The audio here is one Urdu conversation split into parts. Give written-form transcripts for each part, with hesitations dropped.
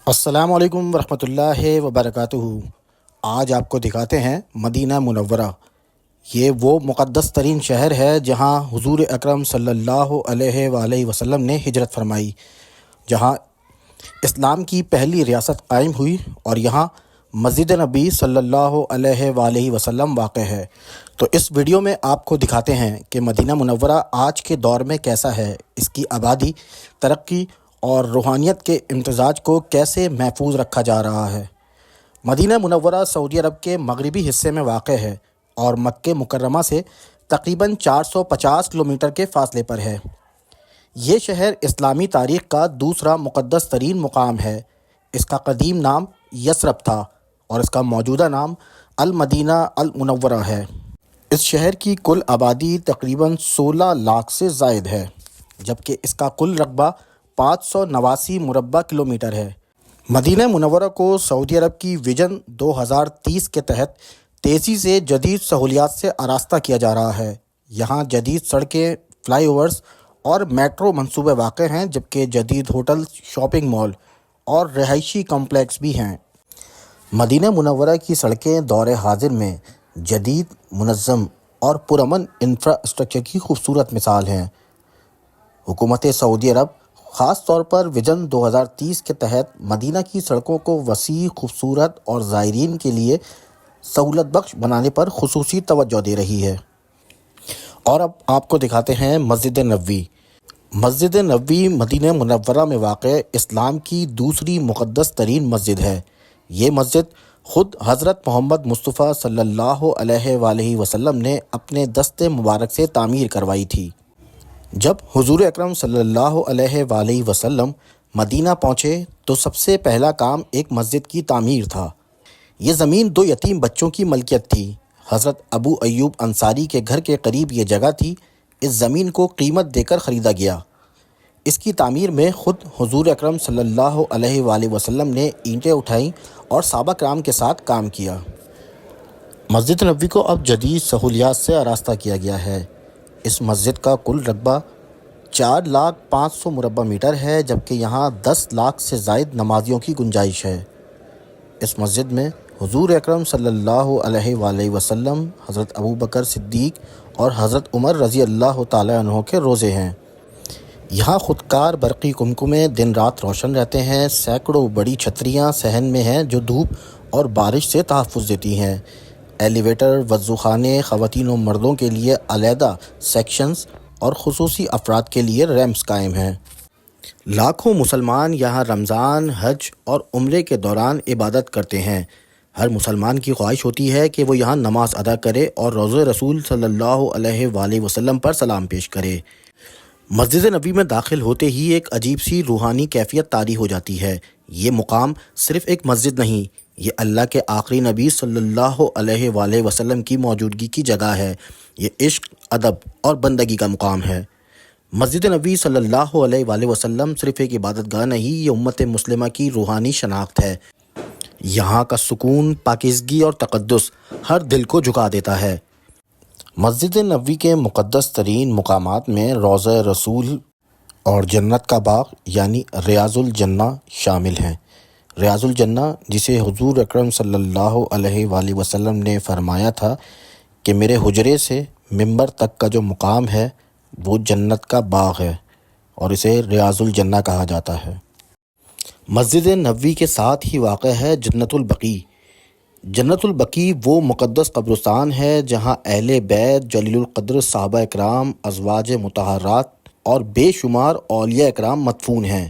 السلام علیکم ورحمۃ اللہ وبرکاتہ۔ آج آپ کو دکھاتے ہیں مدینہ منورہ۔ یہ وہ مقدس ترین شہر ہے جہاں حضور اکرم صلی اللہ علیہ وآلہ وسلم نے ہجرت فرمائی، جہاں اسلام کی پہلی ریاست قائم ہوئی، اور یہاں مسجد نبی صلی اللہ علیہ وآلہ وسلم واقع ہے۔ تو اس ویڈیو میں آپ کو دکھاتے ہیں کہ مدینہ منورہ آج کے دور میں کیسا ہے، اس کی آبادی، ترقی اور روحانیت کے امتزاج کو کیسے محفوظ رکھا جا رہا ہے۔ مدینہ منورہ سعودی عرب کے مغربی حصے میں واقع ہے اور مکہ مکرمہ سے تقریباً 450 کلومیٹر کے فاصلے پر ہے۔ یہ شہر اسلامی تاریخ کا دوسرا مقدس ترین مقام ہے۔ اس کا قدیم نام یثرب تھا اور اس کا موجودہ نام المدینہ المنورہ ہے۔ اس شہر کی کل آبادی تقریباً 16 لاکھ سے زائد ہے، جبکہ اس کا کل رقبہ 589 مربع کلومیٹر ہے۔ مدینہ منورہ کو سعودی عرب کی ویژن 2030 کے تحت تیزی سے جدید سہولیات سے آراستہ کیا جا رہا ہے۔ یہاں جدید سڑکیں، فلائی اوورز اور میٹرو منصوبے واقع ہیں، جبکہ جدید ہوٹل، شاپنگ مال اور رہائشی کمپلیکس بھی ہیں۔ مدینہ منورہ کی سڑکیں دور حاضر میں جدید، منظم اور پرامن انفراسٹرکچر کی خوبصورت مثال ہیں۔ حکومت سعودی عرب خاص طور پر ویژن 2030 کے تحت مدینہ کی سڑکوں کو وسیع، خوبصورت اور زائرین کے لیے سہولت بخش بنانے پر خصوصی توجہ دے رہی ہے۔ اور اب آپ کو دکھاتے ہیں مسجد نبوی۔ مسجد نبوی مدینہ منورہ میں واقع اسلام کی دوسری مقدس ترین مسجد ہے۔ یہ مسجد خود حضرت محمد مصطفیٰ صلی اللہ علیہ وآلہ وسلم نے اپنے دست مبارک سے تعمیر کروائی تھی۔ جب حضور اکرم صلی اللہ علیہ وآلہ وسلم مدینہ پہنچے تو سب سے پہلا کام ایک مسجد کی تعمیر تھا۔ یہ زمین 2 یتیم بچوں کی ملکیت تھی۔ حضرت ابو ایوب انصاری کے گھر کے قریب یہ جگہ تھی۔ اس زمین کو قیمت دے کر خریدا گیا۔ اس کی تعمیر میں خود حضور اکرم صلی اللہ علیہ وآلہ وسلم نے اینٹیں اٹھائیں اور صحابہ کرام کے ساتھ کام کیا۔ مسجد نبوی کو اب جدید سہولیات سے آراستہ کیا گیا ہے۔ اس مسجد کا کل رقبہ 4,05,000 مربع میٹر ہے، جبکہ یہاں 10 لاکھ سے زائد نمازیوں کی گنجائش ہے۔ اس مسجد میں حضور اکرم صلی اللہ علیہ وآلہ وسلم، حضرت ابوبکر صدیق اور حضرت عمر رضی اللہ تعالیٰ عنہ کے روضے ہیں۔ یہاں خودکار برقی کمکمیں دن رات روشن رہتے ہیں۔ سینکڑوں بڑی چھتریاں صحن میں ہیں جو دھوپ اور بارش سے تحفظ دیتی ہیں۔ ایلیویٹر، وضو خانے، خواتین و مردوں کے لیے علیحدہ سیکشنز اور خصوصی افراد کے لیے ریمپس قائم ہیں۔ لاکھوں مسلمان یہاں رمضان، حج اور عمرے کے دوران عبادت کرتے ہیں۔ ہر مسلمان کی خواہش ہوتی ہے کہ وہ یہاں نماز ادا کرے اور روضہ رسول صلی اللہ علیہ وآلہ وسلم پر سلام پیش کرے۔ مسجد نبوی میں داخل ہوتے ہی ایک عجیب سی روحانی کیفیت طاری ہو جاتی ہے۔ یہ مقام صرف ایک مسجد نہیں، یہ اللہ کے آخری نبی صلی اللہ علیہ وآلہ وسلم کی موجودگی کی جگہ ہے۔ یہ عشق، ادب اور بندگی کا مقام ہے۔ مسجد نبوی صلی اللہ علیہ وآلہ وسلم صرف ایک عبادت گاہ نہیں، یہ امت مسلمہ کی روحانی شناخت ہے۔ یہاں کا سکون، پاکیزگی اور تقدس ہر دل کو جھکا دیتا ہے۔ مسجد نبوی کے مقدس ترین مقامات میں روضہ رسول اور جنت کا باغ یعنی ریاض الجنہ شامل ہیں۔ ریاض الجنہ، جسے حضور اکرم صلی اللہ علیہ وآلہ وسلم نے فرمایا تھا کہ میرے حجرے سے ممبر تک کا جو مقام ہے وہ جنت کا باغ ہے، اور اسے ریاض الجنہ کہا جاتا ہے۔ مسجد نبوی کے ساتھ ہی واقع ہے جنت البقیع۔ جنت البقیع وہ مقدس قبرستان ہے جہاں اہل بیت، جلیل القدر صحابہ اکرام، ازواج مطہرات اور بے شمار اولیاء اکرام مدفون ہیں۔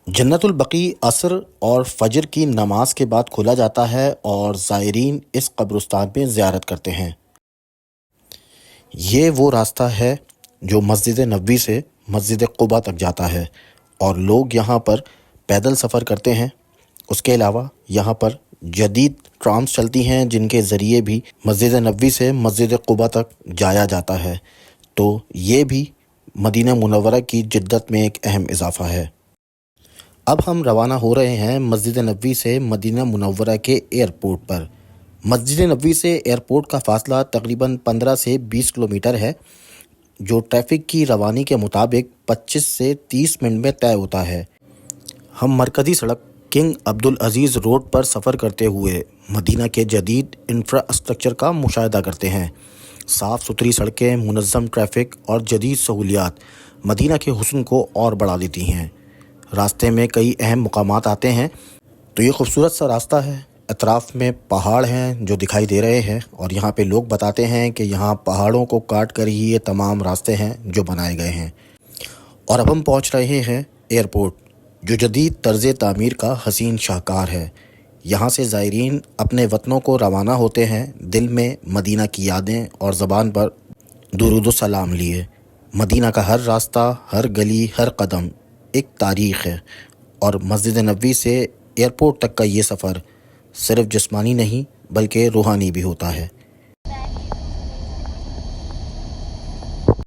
جنت البقیع عصر اور فجر کی نماز کے بعد کھولا جاتا ہے اور زائرین اس قبرستان میں زیارت کرتے ہیں۔ یہ وہ راستہ ہے جو مسجد نبوی سے مسجد قباء تک جاتا ہے، اور لوگ یہاں پر پیدل سفر کرتے ہیں۔ اس کے علاوہ یہاں پر جدید ٹرامز چلتی ہیں جن کے ذریعے بھی مسجد نبوی سے مسجد قباء تک جایا جاتا ہے۔ تو یہ بھی مدینہ منورہ کی جدت میں ایک اہم اضافہ ہے۔ اب ہم روانہ ہو رہے ہیں مسجد نبوی سے مدینہ منورہ کے ایئرپورٹ پر۔ مسجد نبوی سے ایئرپورٹ کا فاصلہ تقریباً 15 سے 20 کلومیٹر ہے، جو ٹریفک کی روانی کے مطابق 25 سے 30 منٹ میں طے ہوتا ہے۔ ہم مرکزی سڑک کنگ عبدالعزیز روڈ پر سفر کرتے ہوئے مدینہ کے جدید انفراسٹرکچر کا مشاہدہ کرتے ہیں۔ صاف ستھری سڑکیں، منظم ٹریفک اور جدید سہولیات مدینہ کے حسن کو اور بڑھا دیتی ہیں۔ راستے میں کئی اہم مقامات آتے ہیں تو یہ خوبصورت سا راستہ ہے۔ اطراف میں پہاڑ ہیں جو دکھائی دے رہے ہیں، اور یہاں پہ لوگ بتاتے ہیں کہ یہاں پہاڑوں کو کاٹ کر ہی یہ تمام راستے ہیں جو بنائے گئے ہیں۔ اور اب ہم پہنچ رہے ہیں ایئرپورٹ، جو جدید طرز تعمیر کا حسین شاہکار ہے۔ یہاں سے زائرین اپنے وطنوں کو روانہ ہوتے ہیں، دل میں مدینہ کی یادیں اور زبان پر درود و سلام لیے۔ مدینہ کا ہر راستہ، ہر گلی، ہر قدم ایک تاریخ ہے، اور مسجد نبوی سے ایئرپورٹ تک کا یہ سفر صرف جسمانی نہیں بلکہ روحانی بھی ہوتا ہے۔